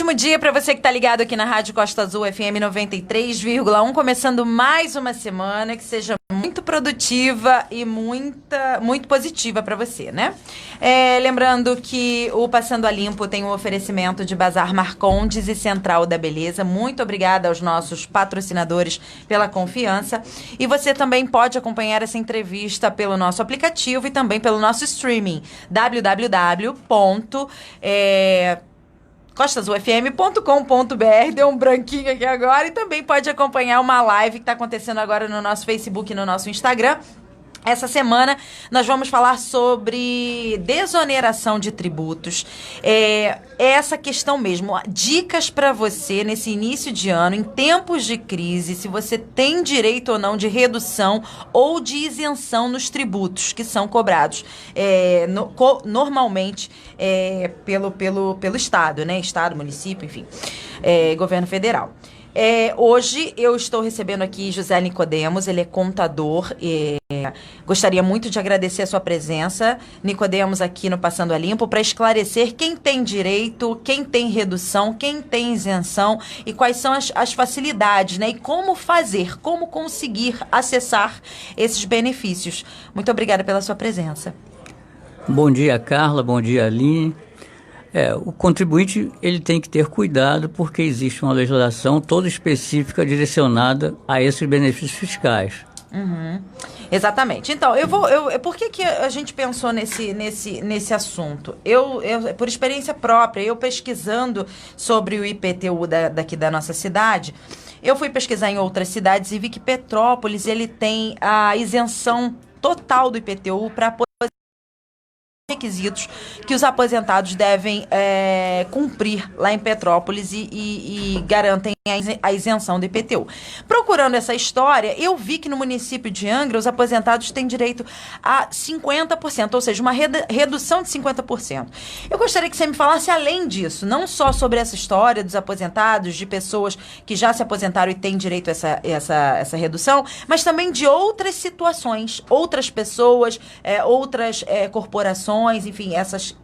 ótimo dia para você que está ligado aqui na Rádio Costa Azul FM 93,1, começando mais uma semana que seja muito produtiva e muito positiva para você, né? Lembrando que o Passando a Limpo tem um oferecimento de Bazar Marcondes e Central da Beleza. Muito obrigada aos nossos patrocinadores pela confiança. E você também pode acompanhar essa entrevista pelo nosso aplicativo e também pelo nosso streaming, www.costasufm.com.br. Deu um branquinho aqui agora. E também pode acompanhar uma live que está acontecendo agora no nosso Facebook e no nosso Instagram. Essa semana nós vamos falar sobre desoneração de tributos, essa questão mesmo, dicas para você nesse início de ano, em tempos de crise, se você tem direito ou não de redução ou de isenção nos tributos que são cobrados normalmente pelo Estado, né? Estado, município, enfim, governo federal. Hoje eu estou recebendo aqui José Nicodemos, ele é contador. Gostaria muito de agradecer a sua presença, Nicodemos, aqui no Passando a Limpo, para esclarecer quem tem direito, quem tem redução, quem tem isenção e quais são as facilidades, né? E como fazer, como conseguir acessar esses benefícios. Muito obrigada pela sua presença. Bom dia, Carla, bom dia, Aline. O contribuinte ele tem que ter cuidado porque existe uma legislação toda específica direcionada a esses benefícios fiscais. Uhum. Exatamente. Então, por que a gente pensou nesse assunto? Eu, por experiência própria, eu pesquisando sobre o IPTU daqui da nossa cidade, eu fui pesquisar em outras cidades e vi que Petrópolis ele tem a isenção total do IPTU para requisitos que os aposentados devem cumprir lá em Petrópolis e garantem a isenção do IPTU. Procurando essa história, eu vi que no município de Angra os aposentados têm direito a 50%, ou seja, uma redução de 50%. Eu gostaria que você me falasse além disso, não só sobre essa história dos aposentados, de pessoas que já se aposentaram e têm direito a essa redução, mas também de outras situações, outras pessoas, outras corporações, enfim, essas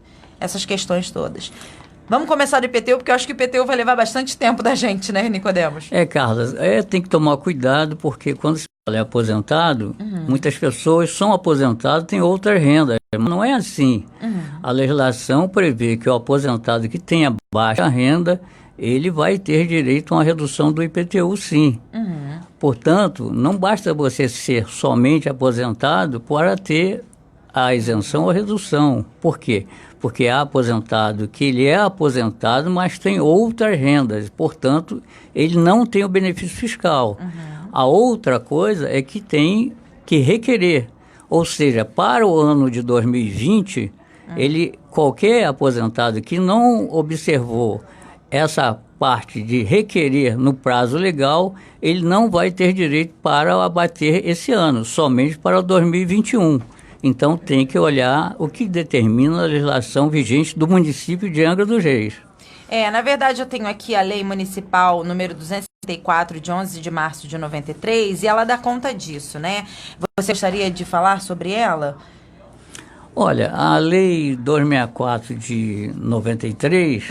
questões todas. Vamos começar do IPTU, porque eu acho que o IPTU vai levar bastante tempo da gente, né, Nicodemos? Carla, tem que tomar cuidado, porque quando se fala em aposentado, muitas pessoas são aposentadas, têm outras rendas. Não é assim. A legislação prevê que o aposentado que tenha baixa renda, ele vai ter direito a uma redução do IPTU, sim. Portanto, não basta você ser somente aposentado para ter a isenção ou a redução. Por quê? Porque há aposentado que ele é aposentado, mas tem outras rendas, portanto, ele não tem o benefício fiscal. A outra coisa é que tem que requerer, ou seja, para o ano de 2020, qualquer aposentado que não observou essa parte de requerer no prazo legal, ele não vai ter direito para abater esse ano, somente para 2021. Então, tem que olhar o que determina a legislação vigente do município de Angra dos Reis. Na verdade, eu tenho aqui a Lei Municipal número 264, de 11 de março de 93, e ela dá conta disso, né? Você gostaria de falar sobre ela? Olha, a Lei 264 de 93,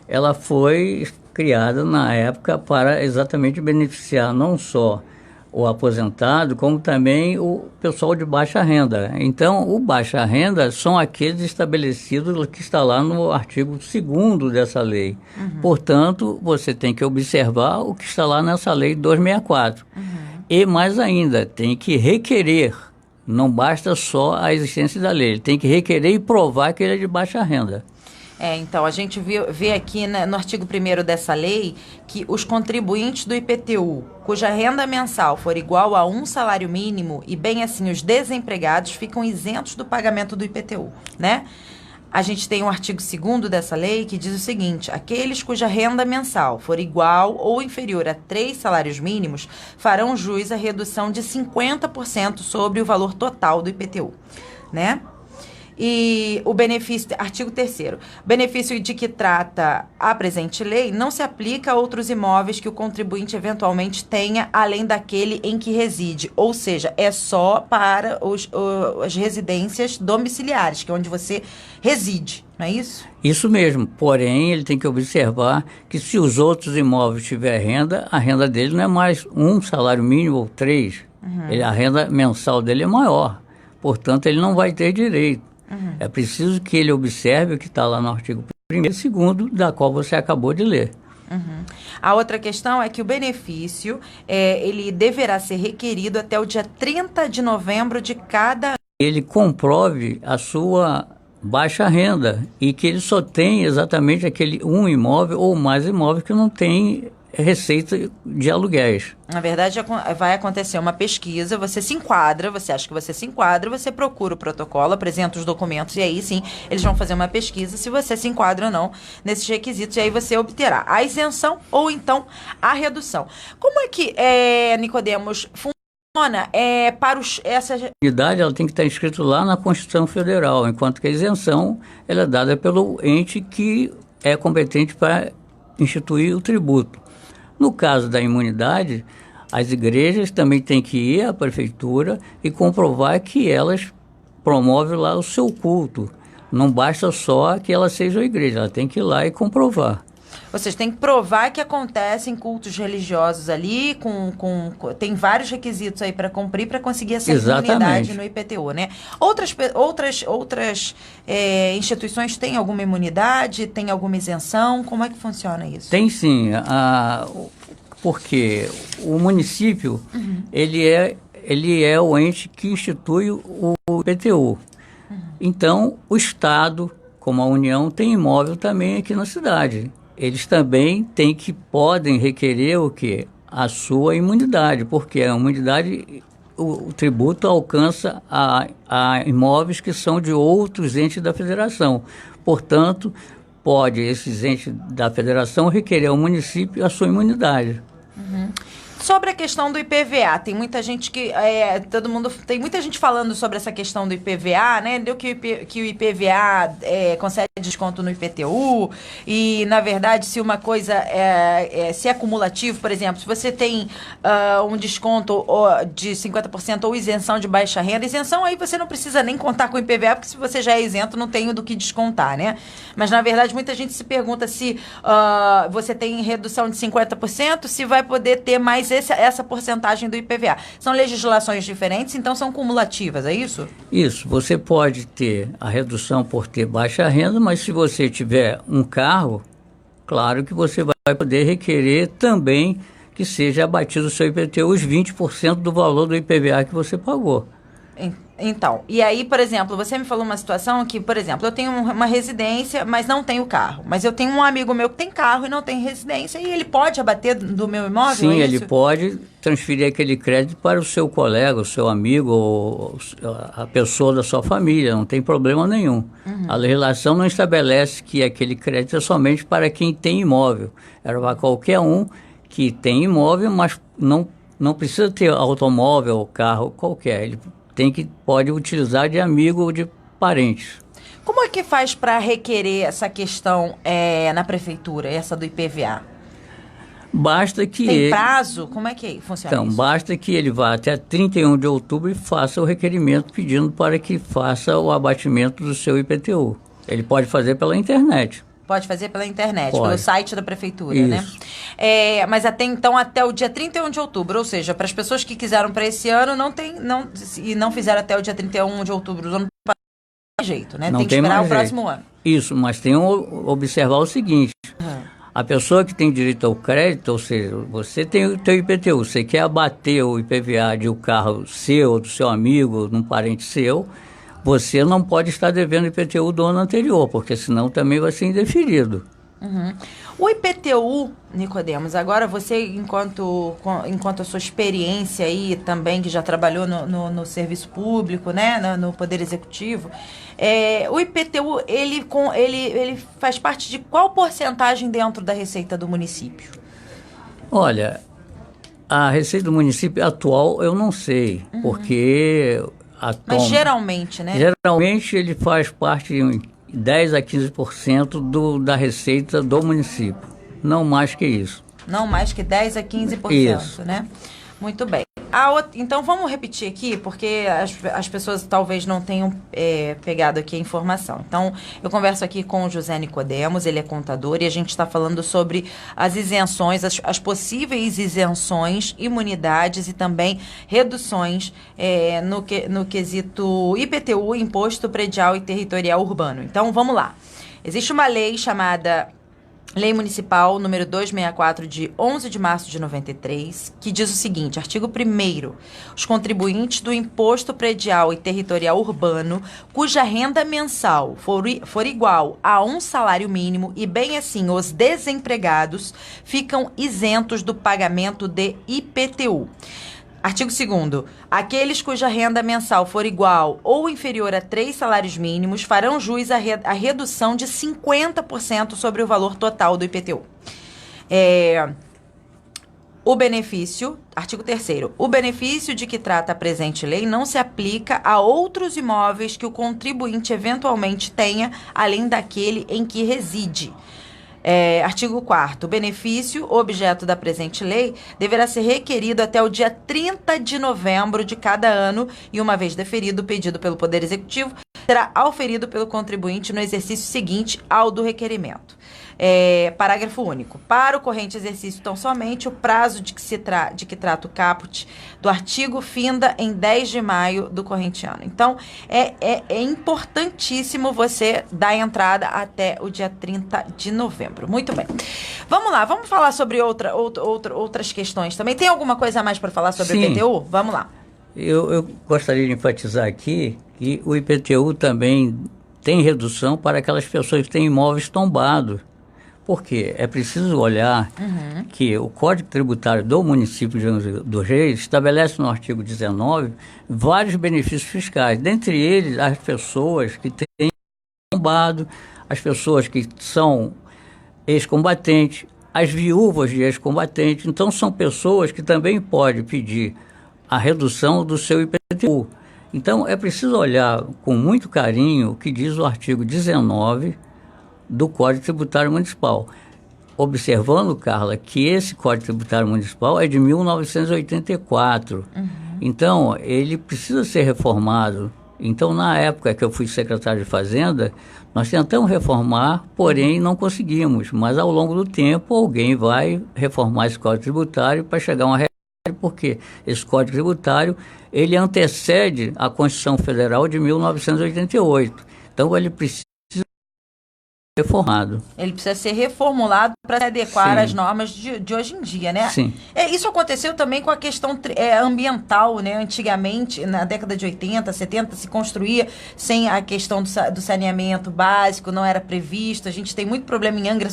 ela foi criada na época para exatamente beneficiar não só o aposentado, como também o pessoal de baixa renda. Então, o baixa renda são aqueles estabelecidos que está lá no artigo 2º dessa lei. Portanto, você tem que observar o que está lá nessa lei 264. E mais ainda, tem que requerer. Não basta só a existência da lei, ele tem que requerer e provar que ele é de baixa renda. Então, a gente vê aqui no artigo 1º dessa lei que os contribuintes do IPTU, cuja renda mensal for igual a 1 salário mínimo, e bem assim os desempregados, ficam isentos do pagamento do IPTU, né? A gente tem o artigo 2º dessa lei que diz o seguinte: aqueles cuja renda mensal for igual ou inferior a 3 salários mínimos farão jus à redução de 50% sobre o valor total do IPTU, né? E o benefício, artigo 3º, benefício de que trata a presente lei não se aplica a outros imóveis que o contribuinte eventualmente tenha, além daquele em que reside. Ou seja, é só para as residências domiciliares, que é onde você reside, não é isso? Isso mesmo, porém ele tem que observar que se os outros imóveis tiverem renda, a renda dele não é mais um salário mínimo ou 3. A renda mensal dele é maior, portanto ele não vai ter direito. É preciso que ele observe o que está lá no artigo 1º e 2º, da qual você acabou de ler. A outra questão é que o benefício, ele deverá ser requerido até o dia 30 de novembro de cada ano. Ele comprove a sua baixa renda e que ele só tem exatamente aquele um imóvel ou mais imóveis que não tem receita de aluguéis. Na verdade, vai acontecer uma pesquisa, você se enquadra, você acha que você se enquadra, você procura o protocolo, apresenta os documentos e aí sim, eles vão fazer uma pesquisa se você se enquadra ou não nesses requisitos e aí você obterá a isenção ou então a redução. Como é que, Nicodemos, funciona para essas... A unidade ela tem que estar inscrito lá na Constituição Federal, enquanto que a isenção ela é dada pelo ente que é competente para instituir o tributo. No caso da imunidade, as igrejas também têm que ir à prefeitura e comprovar que elas promovem lá o seu culto. Não basta só que ela seja a igreja, ela tem que ir lá e comprovar. Vocês têm que provar que acontecem cultos religiosos ali, tem vários requisitos aí para cumprir para conseguir essa imunidade no IPTU, né? Outras instituições têm alguma imunidade, têm alguma isenção? Como é que funciona isso? Tem sim, porque o município, ele é o ente que institui o IPTU. Então, o Estado, como a União, tem imóvel também aqui na cidade. Eles também podem requerer o quê? A sua imunidade, porque a imunidade, o tributo alcança a imóveis que são de outros entes da federação. Portanto, pode esses entes da federação requerer ao município a sua imunidade. Sobre a questão do IPVA, tem muita gente tem muita gente falando sobre essa questão do IPVA, né? Deu que o IPVA concede desconto no IPTU e, na verdade, se uma coisa se é cumulativo, por exemplo, se você tem um desconto de 50% ou isenção de baixa renda, isenção aí você não precisa nem contar com o IPVA, porque se você já é isento, não tem do que descontar, né? Mas, na verdade, muita gente se pergunta se você tem redução de 50%, se vai poder ter mais essa porcentagem do IPVA. São legislações diferentes, então são cumulativas, é isso? Isso, você pode ter a redução por ter baixa renda, mas se você tiver um carro, claro que você vai poder requerer também que seja abatido o seu IPTU os 20% do valor do IPVA que você pagou. Então, e aí, por exemplo, você me falou uma situação que, por exemplo, eu tenho uma residência, mas não tenho carro. Mas eu tenho um amigo meu que tem carro e não tem residência, e ele pode abater do meu imóvel? Sim, ele pode transferir aquele crédito para o seu colega, o seu amigo, ou a pessoa da sua família, não tem problema nenhum. A legislação não estabelece que aquele crédito é somente para quem tem imóvel. Era para qualquer um que tem imóvel, mas não precisa ter automóvel ou carro qualquer. Ele pode utilizar de amigo ou de parentes. Como é que faz para requerer essa questão na prefeitura, essa do IPVA? Basta que Tem prazo? Como é que funciona isso? Basta que ele vá até 31 de outubro e faça o requerimento pedindo para que faça o abatimento do seu IPTU. Ele pode fazer pela internet. Pode fazer pela internet, pode. Pelo site da prefeitura, isso. Né? Mas até o dia 31 de outubro, ou seja, para as pessoas que quiseram para esse ano e não fizeram até o dia 31 de outubro do ano passado, não tem jeito, né? Não tem que esperar o próximo ano. Isso, mas tem que observar o seguinte, a pessoa que tem direito ao crédito, ou seja, você tem o teu IPTU, você quer abater o IPVA de um carro seu, do seu amigo, de um parente seu, você não pode estar devendo IPTU do ano anterior, porque senão também vai ser indeferido. O IPTU, Nicodemos, agora você, enquanto a sua experiência aí também, que já trabalhou no serviço público, né, no Poder Executivo, o IPTU, ele faz parte de qual porcentagem dentro da receita do município? Olha, a receita do município atual eu não sei, porque Mas geralmente, né? Geralmente ele faz parte de 10 a 15% da receita do município. Não mais que isso. Não mais que 10 a 15%, isso. Né? Muito bem. Então vamos repetir aqui, porque as pessoas talvez não tenham pegado aqui a informação. Então, eu converso aqui com o José Nicodemos, ele é contador, e a gente está falando sobre as isenções, as possíveis isenções, imunidades e também reduções no quesito IPTU, Imposto Predial e Territorial Urbano. Então, vamos lá. Existe uma lei chamada Lei Municipal número 264, de 11 de março de 93, que diz o seguinte, artigo 1º, os contribuintes do Imposto Predial e Territorial Urbano, cuja renda mensal for igual a um salário mínimo, e bem assim os desempregados, ficam isentos do pagamento de IPTU. Artigo 2º. Aqueles cuja renda mensal for igual ou inferior a 3 salários mínimos farão jus à redução de 50% sobre o valor total do IPTU. O benefício, artigo 3º, o benefício de que trata a presente lei não se aplica a outros imóveis que o contribuinte eventualmente tenha, além daquele em que reside. Artigo 4º. O benefício, objeto da presente lei, deverá ser requerido até o dia 30 de novembro de cada ano e, uma vez deferido o pedido pelo Poder Executivo, será auferido pelo contribuinte no exercício seguinte ao do requerimento. Parágrafo único. Para o corrente exercício, tão somente, o prazo de que trata o caput do artigo finda em 10 de maio do corrente ano. Então, é importantíssimo você dar entrada até o dia 30 de novembro. Muito bem. Vamos lá, vamos falar sobre outras questões também. Tem alguma coisa a mais para falar sobre Sim. o IPTU? Vamos lá. Eu gostaria de enfatizar aqui que o IPTU também tem redução para aquelas pessoas que têm imóveis tombados. Por quê? É preciso olhar que o Código Tributário do município de Angra dos Reis estabelece no artigo 19 vários benefícios fiscais, dentre eles as pessoas que têm tombado, as pessoas que são ex-combatentes, as viúvas de ex-combatentes. Então, são pessoas que também podem pedir a redução do seu IPTU. Então, é preciso olhar com muito carinho o que diz o artigo 19 do Código Tributário Municipal. Observando, Carla, que esse Código Tributário Municipal é de 1984. Então, ele precisa ser reformado. Então, na época que eu fui secretário de Fazenda, nós tentamos reformar, porém não conseguimos. Mas, ao longo do tempo, alguém vai reformar esse Código Tributário para chegar a uma realidade, porque esse Código Tributário, ele antecede a Constituição Federal de 1988. Então, ele precisa reformado. Ele precisa ser reformulado para se adequar Sim. às normas de hoje em dia, né? Sim. Isso aconteceu também com a questão ambiental, né? Antigamente, na década de 80, 70, se construía sem a questão do saneamento básico, não era previsto. A gente tem muito problema em Angra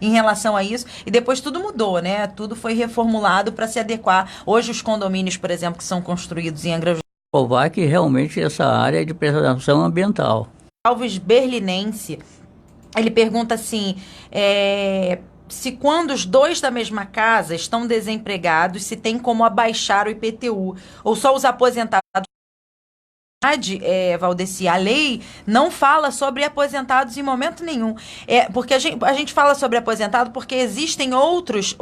em relação a isso. E depois tudo mudou, né? Tudo foi reformulado para se adequar. Hoje, os condomínios, por exemplo, que são construídos em Angra... Provar que realmente essa área é de preservação ambiental. Alves Berlinense, ele pergunta assim, se quando os dois da mesma casa estão desempregados, se tem como abaixar o IPTU, ou só os aposentados. Valdeci, a lei não fala sobre aposentados em momento nenhum. Porque a gente fala sobre aposentado porque existem outros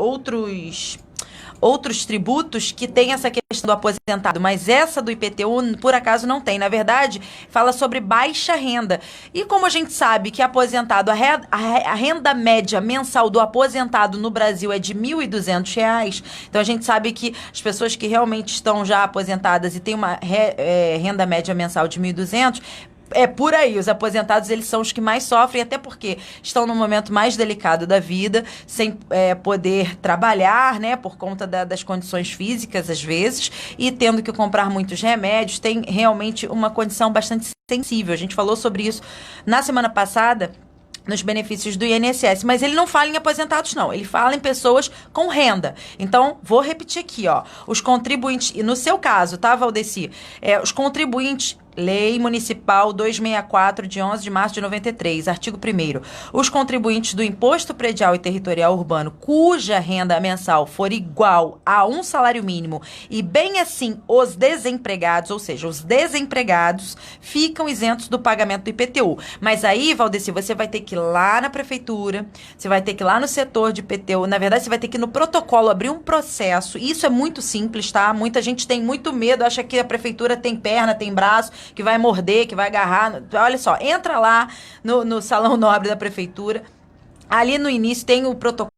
tributos que tem essa questão do aposentado, mas essa do IPTU, por acaso, não tem. Na verdade, fala sobre baixa renda. E como a gente sabe que aposentado, a renda média mensal do aposentado no Brasil é de R$ 1.200, então a gente sabe que as pessoas que realmente estão já aposentadas e têm uma renda média mensal de R$ 1.200, por aí, os aposentados, eles são os que mais sofrem, até porque estão no momento mais delicado da vida, sem poder trabalhar, né, por conta das condições físicas, às vezes, e tendo que comprar muitos remédios, tem realmente uma condição bastante sensível. A gente falou sobre isso na semana passada, nos benefícios do INSS, mas ele não fala em aposentados, não. Ele fala em pessoas com renda. Então, vou repetir aqui, ó. Os contribuintes, e no seu caso, tá, Valdeci? Os contribuintes Lei Municipal 264, de 11 de março de 93, artigo 1º. Os contribuintes do Imposto Predial e Territorial Urbano, cuja renda mensal for igual a um salário mínimo, e bem assim os desempregados, ou seja, os desempregados, ficam isentos do pagamento do IPTU. Mas aí, Valdeci, você vai ter que ir lá na prefeitura, você vai ter que ir lá no setor de IPTU, na verdade, você vai ter que ir no protocolo, abrir um processo. Isso é muito simples, tá? Muita gente tem muito medo, acha que a prefeitura tem perna, tem braço, que vai morder, que vai agarrar. Olha só, entra lá no Salão Nobre da Prefeitura. Ali no início tem o protocolo.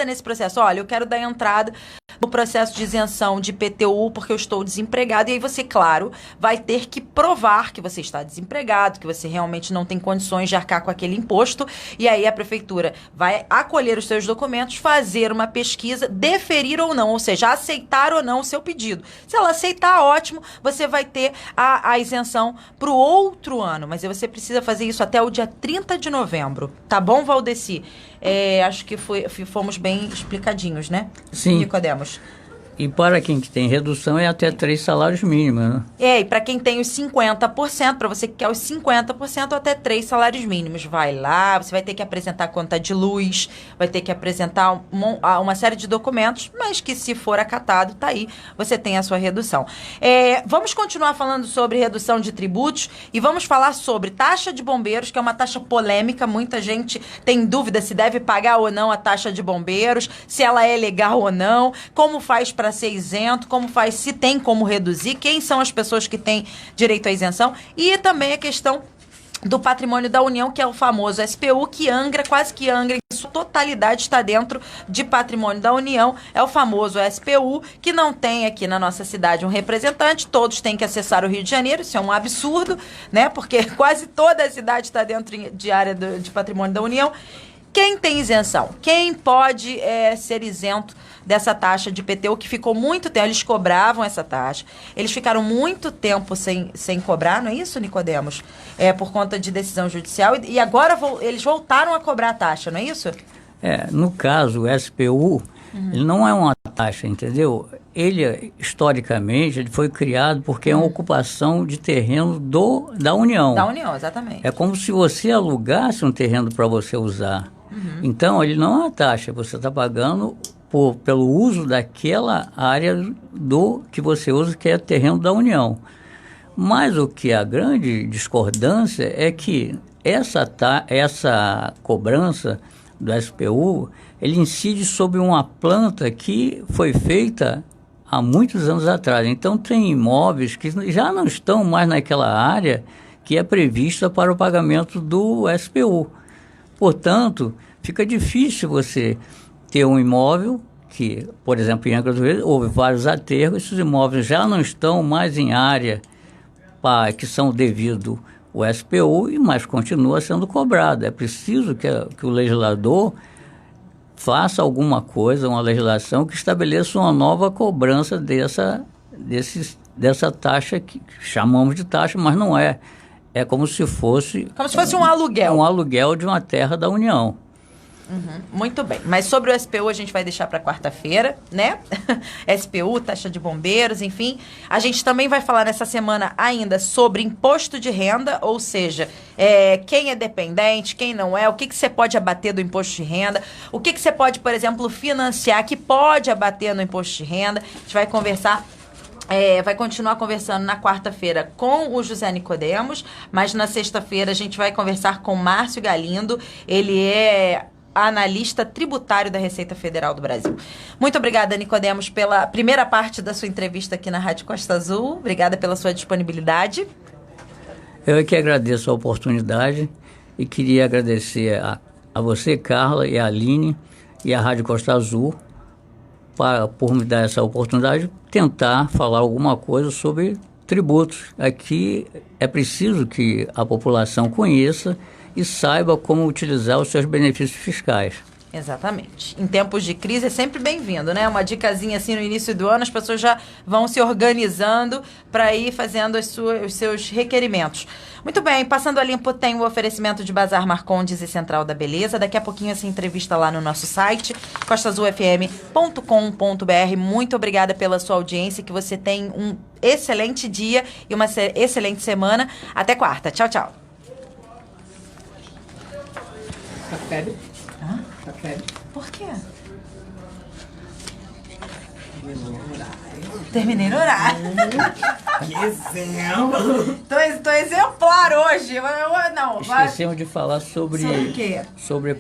Nesse processo, olha, eu quero dar entrada no processo de isenção de IPTU porque eu estou desempregado, e aí você, claro, vai ter que provar que você está desempregado, que você realmente não tem condições de arcar com aquele imposto, e aí a prefeitura vai acolher os seus documentos, fazer uma pesquisa, deferir ou não, ou seja, aceitar ou não o seu pedido. Se ela aceitar, ótimo, você vai ter a isenção para o outro ano, mas você precisa fazer isso até o dia 30 de novembro, tá bom, Valdeci? Acho que fomos bem explicadinhos, né? Sim. Nicodemos. E para quem tem redução é até 3 salários mínimos, né? E para quem tem os 50%, para você que quer os 50%, até 3 salários mínimos. Vai lá, você vai ter que apresentar conta de luz, vai ter que apresentar uma série de documentos, mas que se for acatado, tá aí, você tem a sua redução. Vamos continuar falando sobre redução de tributos e vamos falar sobre taxa de bombeiros, que é uma taxa polêmica, muita gente tem dúvida se deve pagar ou não a taxa de bombeiros, se ela é legal ou não, como faz para ser isento, como faz, se tem como reduzir, quem são as pessoas que têm direito à isenção, e também a questão do patrimônio da União, que é o famoso SPU, que Angra, quase que Angra, em sua totalidade está dentro de patrimônio da União, é o famoso SPU, que não tem aqui na nossa cidade um representante, todos têm que acessar o Rio de Janeiro, isso é um absurdo, né, porque quase toda a cidade está dentro de área de patrimônio da União. Quem tem isenção? Quem pode ser isento dessa taxa de IPTU, que ficou muito tempo, eles cobravam essa taxa, eles ficaram muito tempo sem cobrar, não é isso, Nicodemos? Por conta de decisão judicial, e agora eles voltaram a cobrar a taxa, não é isso? No caso, o SPU, ele não é uma taxa, entendeu? Ele, historicamente, ele foi criado porque é uma ocupação de terreno da União. Da União, exatamente. É como se você alugasse um terreno para você usar. Então, ele não é uma taxa, você está pagando pelo uso daquela área que você usa, que é terreno da União. Mas o que é a grande discordância é que essa cobrança do SPU, ele incide sobre uma planta que foi feita há muitos anos atrás. Então, tem imóveis que já não estão mais naquela área que é prevista para o pagamento do SPU. Portanto, fica difícil você ter um imóvel que, por exemplo, em Angra dos Reis, houve vários aterros, esses imóveis já não estão mais em área que são devido ao SPU, mas continua sendo cobrado. É preciso que o legislador faça alguma coisa, uma legislação que estabeleça uma nova cobrança dessa taxa que chamamos de taxa, mas não é. É como se fosse... Como se fosse um aluguel. Um aluguel de uma terra da União. Muito bem. Mas sobre o SPU a gente vai deixar para quarta-feira, né? SPU, taxa de bombeiros, enfim. A gente também vai falar nessa semana ainda sobre imposto de renda, ou seja, quem é dependente, quem não é, o que você pode abater do imposto de renda, o que você pode, por exemplo, financiar que pode abater no imposto de renda. A gente vai conversar... vai continuar conversando na quarta-feira com o José Nicodemos, mas na sexta-feira a gente vai conversar com Márcio Galindo. Ele é analista tributário da Receita Federal do Brasil. Muito obrigada, Nicodemos, pela primeira parte da sua entrevista aqui na Rádio Costa Azul. Obrigada pela sua disponibilidade. Eu é que agradeço a oportunidade e queria agradecer a você, Carla, e a Aline e a Rádio Costa Azul por me dar essa oportunidade de tentar falar alguma coisa sobre tributos. Aqui é preciso que a população conheça e saiba como utilizar os seus benefícios fiscais. Exatamente. Em tempos de crise é sempre bem-vindo, né? Uma dicasinha assim no início do ano, as pessoas já vão se organizando para ir fazendo os seus requerimentos. Muito bem, passando a limpo, tem o oferecimento de Bazar Marcondes e Central da Beleza. Daqui a pouquinho essa entrevista lá no nosso site, costaazulfm.com.br. Muito obrigada pela sua audiência, que você tem um excelente dia e uma excelente semana. Até quarta. Tchau, tchau. Tá febre? Hã? Tá febre? Por quê? Terminei no horário. Que exemplo! Tô exemplar hoje. Não, vai. Esquecemos de falar sobre Sobre o quê? sobre